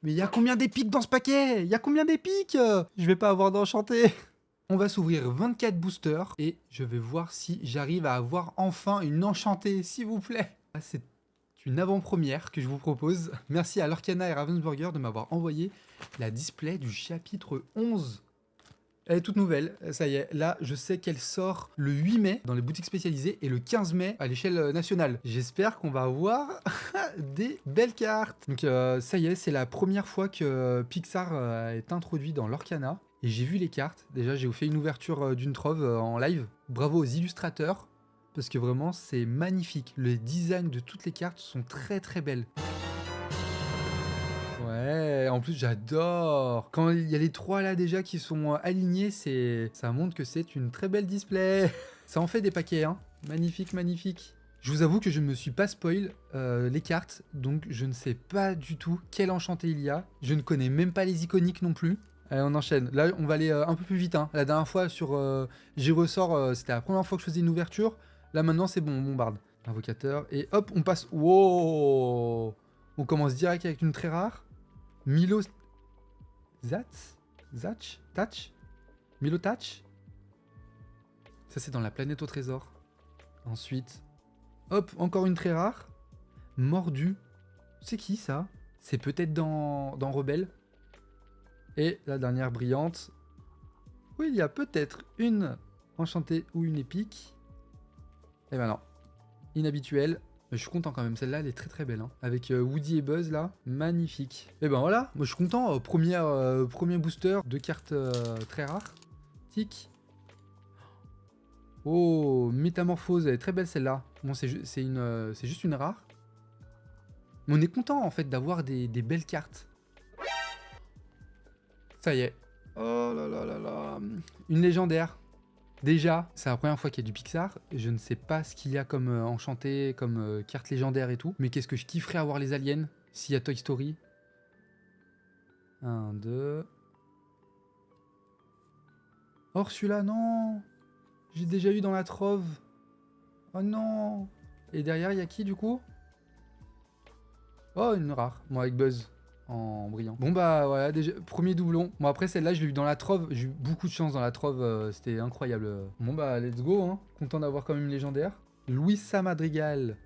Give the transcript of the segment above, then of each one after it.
Mais il y a combien d'épiques dans ce paquet? Il y a combien d'épiques? Je vais pas avoir d'enchanté. On va s'ouvrir 24 boosters et je vais voir si j'arrive à avoir enfin une enchantée, s'il vous plaît. Ah, c'est une avant-première que je vous propose. Merci à Lorcana et Ravensburger de m'avoir envoyé la display du chapitre 11. Elle est toute nouvelle, ça y est. Là, je sais qu'elle sort le 8 mai dans les boutiques spécialisées et le 15 mai à l'échelle nationale. J'espère qu'on va avoir des belles cartes. Donc ça y est, c'est la première fois que Pixar est introduit dans Lorcana. Et j'ai vu les cartes. Déjà, j'ai fait une ouverture d'une trove en live. Bravo aux illustrateurs. Parce que vraiment, c'est magnifique. Le design de toutes les cartes sont très très belles. Ouais, en plus j'adore. Quand il y a les trois là déjà qui sont alignés, ça montre que c'est une très belle display. Ça en fait des paquets, hein. Magnifique, magnifique. Je vous avoue que je ne me suis pas spoil les cartes, donc je ne sais pas du tout quel enchanté il y a. Je ne connais même pas les iconiques non plus. Allez, on enchaîne. Là, on va aller un peu plus vite, hein. La dernière fois sur J-Ressort, c'était la première fois que je faisais une ouverture. Là maintenant, c'est bon, on bombarde. Invocateur. Et hop, on passe. Wow! On commence direct avec une très rare. Milo... Tatch Milo Tatch. Ça, c'est dans la planète au trésor. Ensuite... Hop, encore une très rare. Mordu. C'est qui, ça? C'est peut-être dans Rebelle. Et la dernière brillante. Oui, il y a peut-être une enchantée ou une épique. Et ben non. Inhabituelle. Mais je suis content quand même, celle-là elle est très très belle, hein. Avec Woody et Buzz là, magnifique. Et ben voilà, moi je suis content, premier booster, 2 cartes très rares. Tic. Oh, métamorphose, elle est très belle celle-là. Bon, c'est juste une rare. Mais on est content en fait d'avoir des belles cartes. Ça y est. Oh là là là là. Une légendaire. Déjà, c'est la première fois qu'il y a du Pixar. Je ne sais pas ce qu'il y a comme enchanté, comme carte légendaire et tout. Mais qu'est-ce que je kifferais avoir les aliens s'il y a Toy Story. 1, 2. Oh, celui-là, non. J'ai déjà eu dans la trove. Oh non. Et derrière, il y a qui du coup? Oh, une rare. Moi, avec Buzz. En brillant. Bon bah voilà, déjà, premier doublon. Bon après celle-là je l'ai eu dans la trove, j'ai eu beaucoup de chance dans la trove, c'était incroyable. Bon bah let's go, hein. Content d'avoir quand même une légendaire. Luisa Madrigal.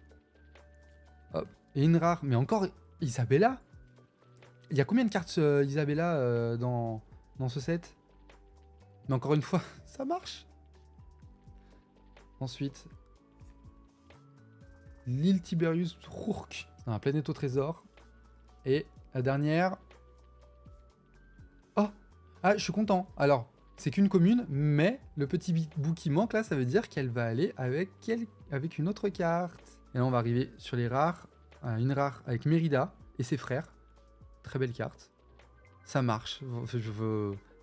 Hop. Et une rare, mais encore Isabella. Il y a combien de cartes Isabella dans ce set? Mais encore une fois, ça marche. Ensuite, l'île Tiberius Rourke dans la planète au trésor. Et la dernière... Oh! Ah, je suis content. Alors, c'est qu'une commune, mais le petit bout qui manque là, ça veut dire qu'elle va aller avec une autre carte. Et là, on va arriver sur les rares. Une rare avec Mérida et ses frères. Très belle carte. Ça marche.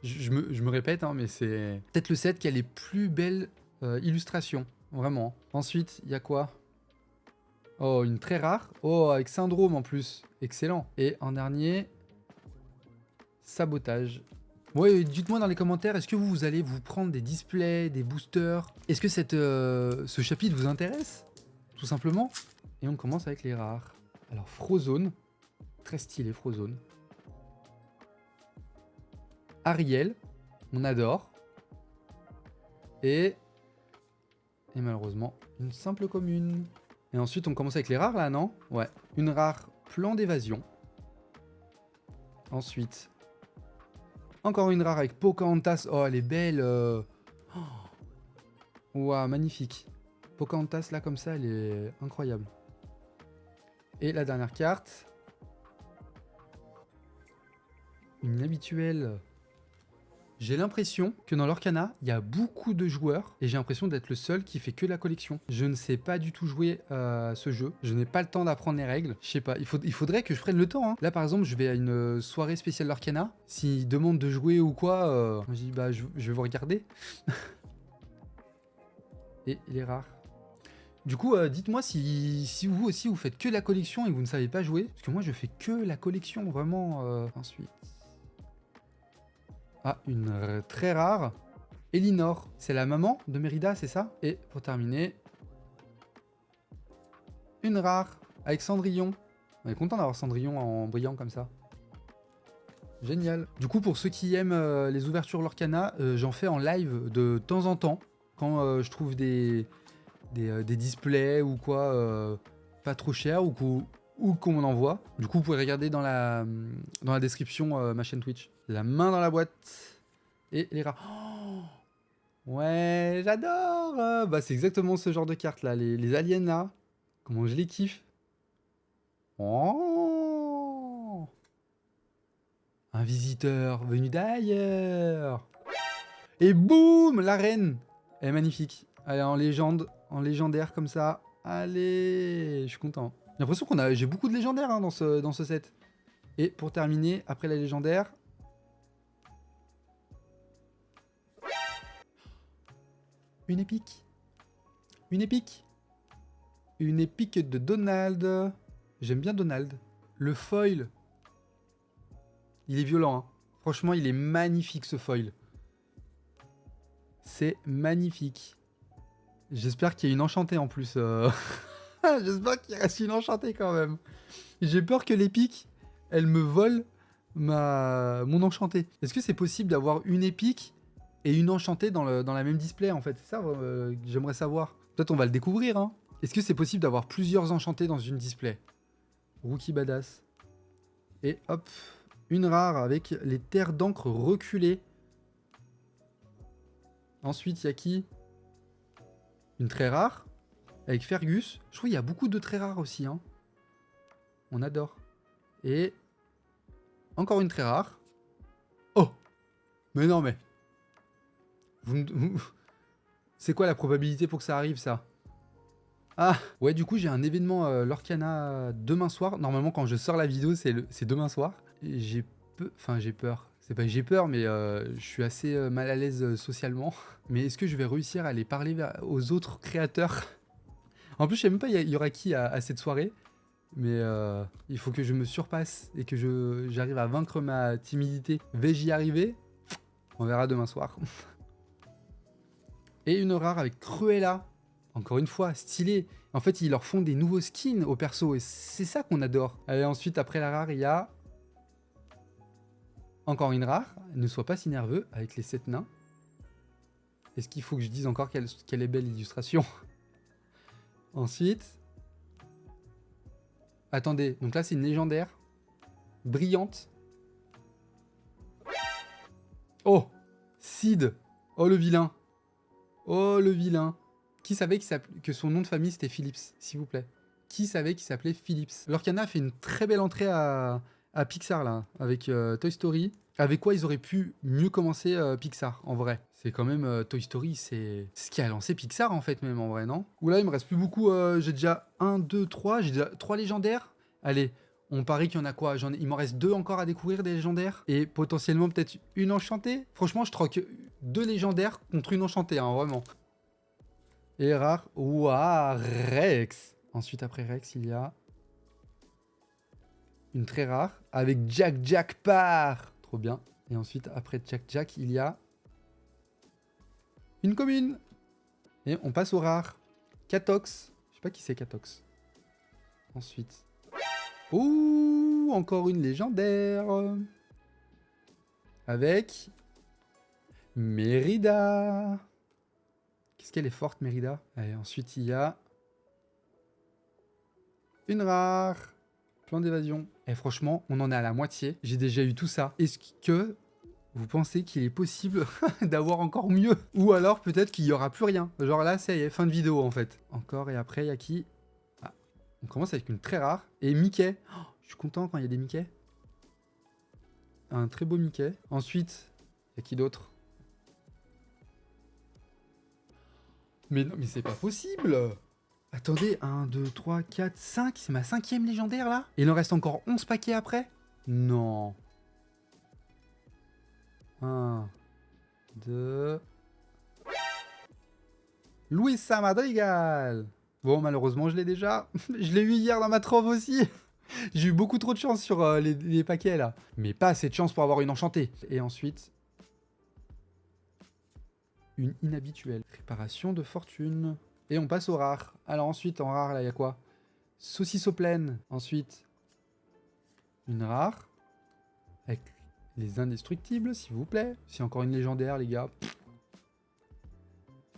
Je me répète, hein, mais c'est peut-être le set qui a les plus belles illustrations. Vraiment. Ensuite, il y a quoi? Oh, une très rare. Oh, avec syndrome en plus. Excellent. Et en dernier, sabotage. Ouais, dites-moi dans les commentaires, est-ce que vous allez vous prendre des displays, des boosters? Est-ce que ce chapitre vous intéresse? Tout simplement. Et on commence avec les rares. Alors, Frozone. Très stylé, Frozone. Ariel. On adore. Et malheureusement, une simple commune. Et ensuite, on commence avec les rares, là, non? Ouais. Une rare, plan d'évasion. Ensuite, encore une rare avec Pocahontas. Oh, elle est belle. Ouah, magnifique. Pocahontas, là, comme ça, elle est incroyable. Et la dernière carte. Une inhabituelle. J'ai l'impression que dans l'Orcana, il y a beaucoup de joueurs et j'ai l'impression d'être le seul qui fait que la collection. Je ne sais pas du tout jouer à ce jeu. Je n'ai pas le temps d'apprendre les règles. Je sais pas, il faudrait que je prenne le temps, hein. Là, par exemple, je vais à une soirée spéciale l'Orcana. S'ils demandent de jouer ou quoi, je dis bah je vais vous regarder. Et il est rare. Du coup, dites-moi si vous aussi vous faites que la collection et que vous ne savez pas jouer. Parce que moi, je fais que la collection, vraiment. Ensuite... Ah, une très rare. Elinor, c'est la maman de Mérida, c'est ça? Et pour terminer, une rare avec Cendrillon. On est content d'avoir Cendrillon en brillant comme ça. Génial. Du coup, pour ceux qui aiment les ouvertures Lorcana, j'en fais en live de temps en temps. Quand je trouve des displays ou quoi pas trop chers ou qu'on m'en envoie. Du coup, vous pouvez regarder dans la description ma chaîne Twitch. La main dans la boîte. Et les rats. Oh, ouais, j'adore bah, c'est exactement ce genre de carte là. Les aliens là. Comment je les kiffe. Oh, un visiteur venu d'ailleurs. Et boum, la reine. Elle est magnifique. Elle est en légende, en légendaire comme ça. Allez, je suis content. J'ai l'impression j'ai beaucoup de légendaires hein, dans ce set. Et pour terminer, après la légendaire... Une épique. Une épique. Une épique de Donald. J'aime bien Donald. Le foil. Il est violent. Hein. Franchement, il est magnifique ce foil. C'est magnifique. J'espère qu'il y a une enchantée en plus. J'espère qu'il reste une enchantée quand même. J'ai peur que l'épique, elle me vole mon enchantée. Est-ce que c'est possible d'avoir une épique et une enchantée dans la même display en fait? C'est ça que j'aimerais savoir. Peut-être on va le découvrir. Hein. Est-ce que c'est possible d'avoir plusieurs enchantés dans une display? Rookie badass. Et hop, une rare avec les terres d'encre reculées. Ensuite, il y a qui? Une très rare. Avec Fergus. Je trouve qu'il y a beaucoup de très rares aussi. Hein. On adore. Et encore une très rare. Oh! Mais non, mais... C'est quoi la probabilité pour que ça arrive, ça? Ah! Ouais, du coup, j'ai un événement Lorcana demain soir. Normalement, quand je sors la vidéo, c'est demain soir. J'ai peur. C'est pas que j'ai peur, mais je suis assez mal à l'aise socialement. Mais est-ce que je vais réussir à aller parler aux autres créateurs? En plus, je sais même pas il y aura qui à cette soirée. Mais il faut que je me surpasse et que j'arrive à vaincre ma timidité. Vais-je y arriver? On verra demain soir. Et une rare avec Cruella. Encore une fois, stylé. En fait, ils leur font des nouveaux skins au perso et c'est ça qu'on adore. Allez, ensuite, après la rare, il y a... Encore une rare. Ne sois pas si nerveux avec les 7 nains. Est-ce qu'il faut que je dise encore quelle est belle illustration? Ensuite... Attendez, donc là c'est une légendaire. Brillante. Oh! Sid! Oh le vilain! Oh le vilain! Qui savait que son nom de famille c'était Phillips, s'il vous plaît? Qui savait qu'il s'appelait Phillips? Lorcana a fait une très belle entrée à Pixar là, avec Toy Story. Avec quoi ils auraient pu mieux commencer Pixar, en vrai. C'est quand même Toy Story, c'est ce qui a lancé Pixar en fait même, en vrai, non? Oula, il me reste plus beaucoup, j'ai déjà 1, 2, 3, j'ai déjà 3 légendaires. Allez, on parie qu'il y en a quoi? Il m'en reste 2 encore à découvrir des légendaires. Et potentiellement peut-être une enchantée. Franchement, je troque 2 légendaires contre une enchantée, hein, vraiment. Et rare, ouah, Rex. Ensuite, après Rex, il y a... une très rare, avec Jack Parr. Trop bien. Et ensuite, après Jack, il y a... une commune. Et on passe au rare. Catox. Je sais pas qui c'est Catox. Ensuite... ouh, encore une légendaire. Avec... Mérida. Qu'est-ce qu'elle est forte, Mérida. Allez, ensuite, il y a... une rare. Plan d'évasion. Et franchement, on en est à la moitié. J'ai déjà eu tout ça. Est-ce que vous pensez qu'il est possible d'avoir encore mieux? Ou alors peut-être qu'il n'y aura plus rien. Genre là, ça y est, fin de vidéo en fait. Encore et après, il y a qui? Ah, on commence avec une très rare. Et Mickey. Oh, je suis content quand il y a des Mickey. Un très beau Mickey. Ensuite, il y a qui d'autre? Mais non, mais c'est pas possible! Attendez, 1, 2, 3, 4, 5, c'est ma 5e légendaire là? Et il en reste encore 11 paquets après? Non. 1, 2... Luisa Madrigal! Bon, malheureusement, je l'ai déjà. Je l'ai eu hier dans ma trove aussi. J'ai eu beaucoup trop de chance sur les paquets là. Mais pas assez de chance pour avoir une enchantée. Et ensuite... une inhabituelle. Réparation de fortune. Et on passe au rare. Alors ensuite, en rare, là, il y a quoi? Saucisseau pleine. Ensuite, une rare. Avec Les indestructibles, s'il vous plaît. C'est encore une légendaire, les gars.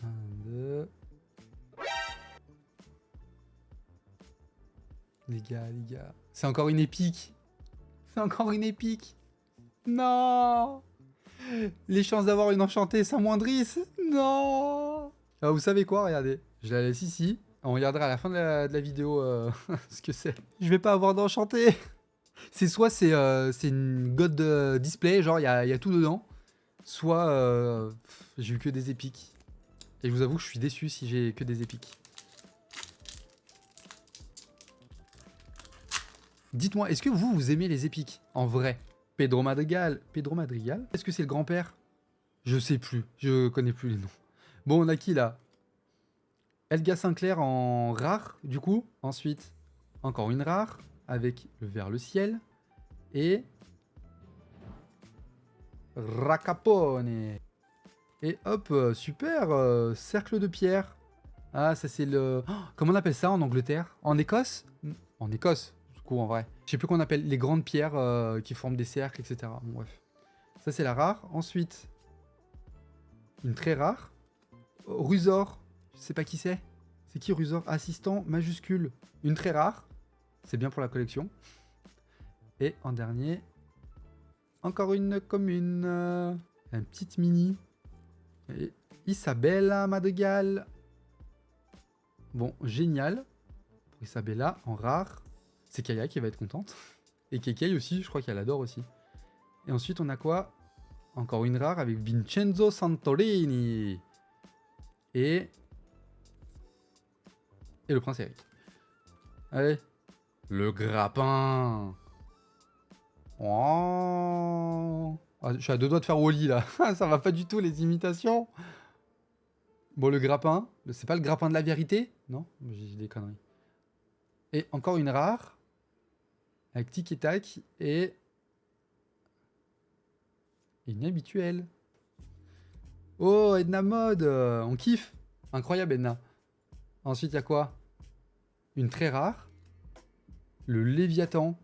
1, 2... Les gars. C'est encore une épique. C'est encore une épique. Non. Les chances d'avoir une enchantée s'amoindrissent. Non. Alors, vous savez quoi, regardez. Je la laisse ici. On regardera à la fin de la vidéo ce que c'est. Je vais pas avoir d'enchanté. C'est soit c'est une god display, genre il y a tout dedans. Soit j'ai eu que des épiques. Et je vous avoue que je suis déçu si j'ai que des épiques. Dites-moi, est-ce que vous aimez les épiques? En vrai. Pedro Madrigal. Pedro Madrigal? Est-ce que c'est le grand-père? Je sais plus. Je connais plus les noms. Bon, on a qui là? Helga Sinclair en rare, du coup. Ensuite, encore une rare avec le vers le ciel. Et... Racapone. Et hop, super, cercle de pierre. Ah, ça c'est le... Oh, comment on appelle ça en Angleterre? En Écosse? En Écosse, du coup, en vrai. Je sais plus qu'on appelle les grandes pierres qui forment des cercles, etc. Bon, bref. Ça c'est la rare. Ensuite, une très rare. Rusor. Je sais pas qui c'est. C'est qui Rusor? Assistant majuscule. Une très rare. C'est bien pour la collection. Et en dernier, encore une commune. Un petite mini. Et Isabella Madrigal. Bon, génial. Pour Isabella, en rare. C'est Kaya qui va être contente. Et Kekei aussi, je crois qu'elle adore aussi. Et ensuite, on a quoi? Encore une rare avec Vincenzo Santorini. Et le prince Eric. Allez. Le grappin. Oh. Ah, je suis à 2 doigts de faire Wally là. Ça va pas du tout les imitations. Bon, le grappin. C'est pas le grappin de la vérité? Non, j'ai des conneries. Et encore une rare. Avec tic et tac. Et une habituelle. Oh, Edna Mode. On kiffe. Incroyable, Edna. Ensuite, il y a quoi? Une très rare. Le Léviathan.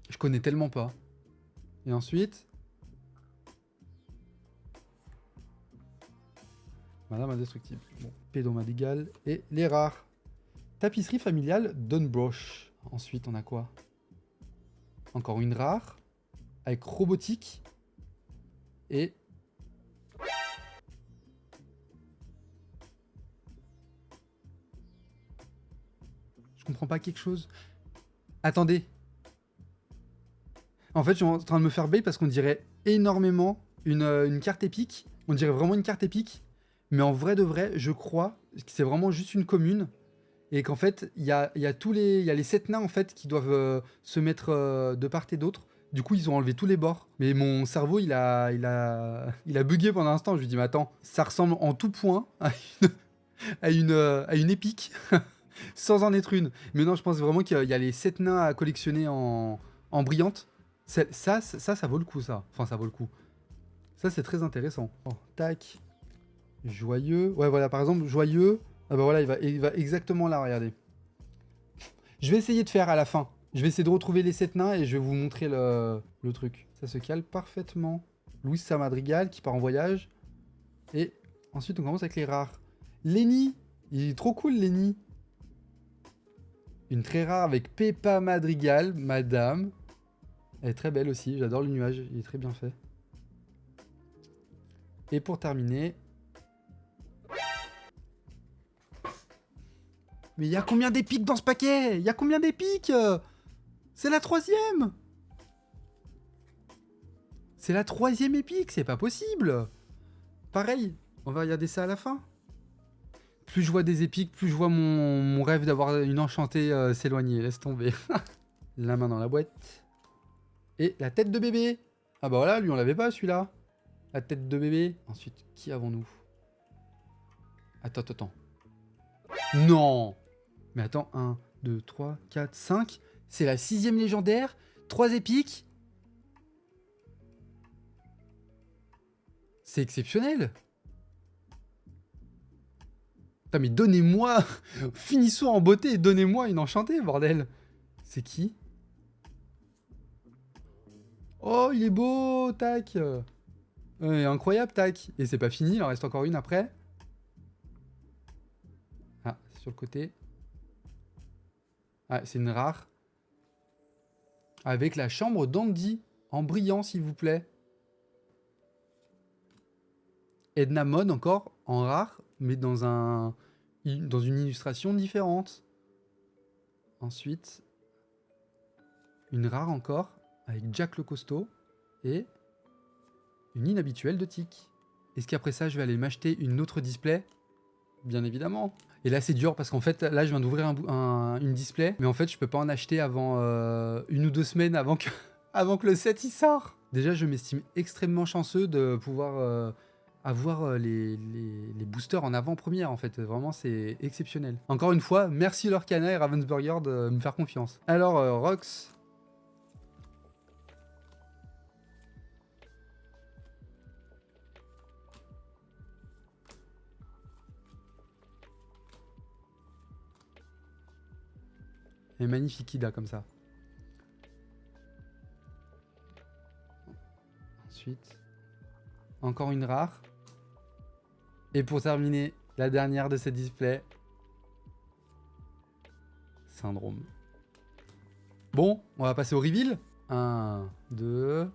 Je connais tellement pas. Et ensuite... Madame Indestructible. Bon, Pedro Madrigal. Et les rares. Tapisserie familiale Dunbroch. Ensuite, on a quoi? Encore une rare. Avec robotique. Et... Je comprends pas quelque chose. Attendez. En fait, je suis en train de me faire bait parce qu'on dirait énormément une carte épique. On dirait vraiment une carte épique. Mais en vrai de vrai, je crois que c'est vraiment juste une commune. Et qu'en fait, il y a les 7 nains en fait, qui doivent se mettre de part et d'autre. Du coup, ils ont enlevé tous les bords. Mais mon cerveau, il a bugué pendant un instant. Je lui dis, mais attends, ça ressemble en tout point à une épique. Sans en être une. Mais non, je pense vraiment qu'il y a les 7 nains à collectionner en brillante. Ça vaut le coup, ça. Enfin, ça vaut le coup. Ça, c'est très intéressant. Oh, tac. Joyeux. Ouais, voilà, par exemple, joyeux. Ah bah voilà, il va exactement là, regardez. Je vais essayer de faire à la fin. Je vais essayer de retrouver les 7 nains et je vais vous montrer le truc. Ça se cale parfaitement. Louis Madrigal qui part en voyage. Et ensuite, on commence avec les rares. Lenny. Il est trop cool, Lenny. Une très rare avec Peppa Madrigal, madame. Elle est très belle aussi, j'adore le nuage, il est très bien fait. Et pour terminer... Mais il y a combien d'épiques dans ce paquet? Il y a combien d'épiques? C'est la 3e. C'est la 3e épique, c'est pas possible. Pareil, on va regarder ça à la fin. Plus je vois des épiques, plus je vois mon rêve d'avoir une enchantée s'éloigner. Laisse tomber. La main dans la boîte. Et la tête de bébé. Ah bah voilà, lui on l'avait pas celui-là. La tête de bébé. Ensuite, qui avons-nous? Attends. Non. Mais attends, 1, 2, 3, 4, 5. C'est la 6e légendaire. 3 épiques. C'est exceptionnel. Putain, mais donnez-moi... Finissons en beauté et donnez-moi une enchantée, bordel. C'est qui? Oh, il est beau, tac. Incroyable, tac. Et c'est pas fini, il en reste encore une après. Ah, c'est sur le côté. Ah, c'est une rare. Avec la chambre d'Andy. En brillant, s'il vous plaît. Edna Mode encore, en rare, mais dans une illustration différente. Ensuite, une rare encore, avec Jack le costaud. Et une inhabituelle de Tic. Est-ce qu'après ça, je vais aller m'acheter une autre display? Bien évidemment. Et là, c'est dur parce qu'en fait, là, je viens d'ouvrir une display. Mais en fait, je peux pas en acheter avant 1 ou 2 semaines avant que le set il sort. Déjà, je m'estime extrêmement chanceux de pouvoir avoir les boosters en avant-première. En fait, vraiment, c'est exceptionnel. Encore une fois, merci Lorcana et Ravensburger de me faire confiance. Alors, Rox. Et magnifique Ida comme ça. Ensuite, encore une rare. Et pour terminer, la dernière de ces displays. Syndrome. Bon, on va passer au reveal. 1, 2.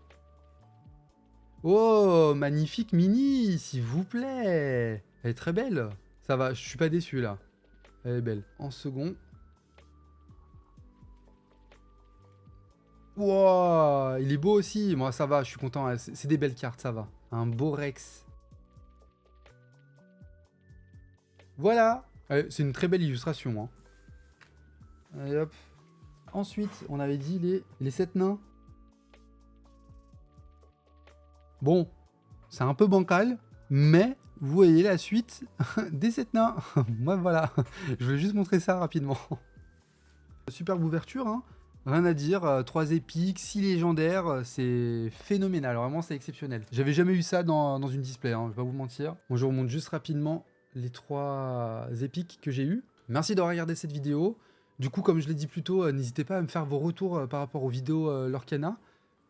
Oh, magnifique mini, s'il vous plaît. Elle est très belle. Ça va, je suis pas déçu là. Elle est belle. En second. Wow, il est beau aussi. Moi, ça va, je suis content. C'est des belles cartes, ça va. Un beau Rex. Voilà. C'est une très belle illustration. Hein. Allez, hop. Ensuite, on avait dit les 7 nains. Bon, c'est un peu bancal, mais vous voyez la suite des 7 nains. Moi, voilà. Je voulais juste montrer ça rapidement. Superbe ouverture, hein. Rien à dire, 3 épiques, 6 légendaires, c'est phénoménal, vraiment c'est exceptionnel. J'avais jamais eu ça dans une display, hein, je vais pas vous mentir. Bon, je remonte juste rapidement les 3 épiques que j'ai eu. Merci d'avoir regardé cette vidéo. Du coup, comme je l'ai dit plus tôt, n'hésitez pas à me faire vos retours par rapport aux vidéos Lorcana,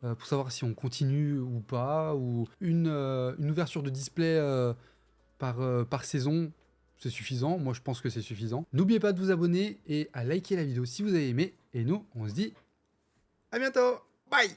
pour savoir si on continue ou pas, ou une ouverture de display par saison, c'est suffisant. Moi, je pense que c'est suffisant. N'oubliez pas de vous abonner et à liker la vidéo si vous avez aimé. Et nous, on se dit à bientôt. Bye!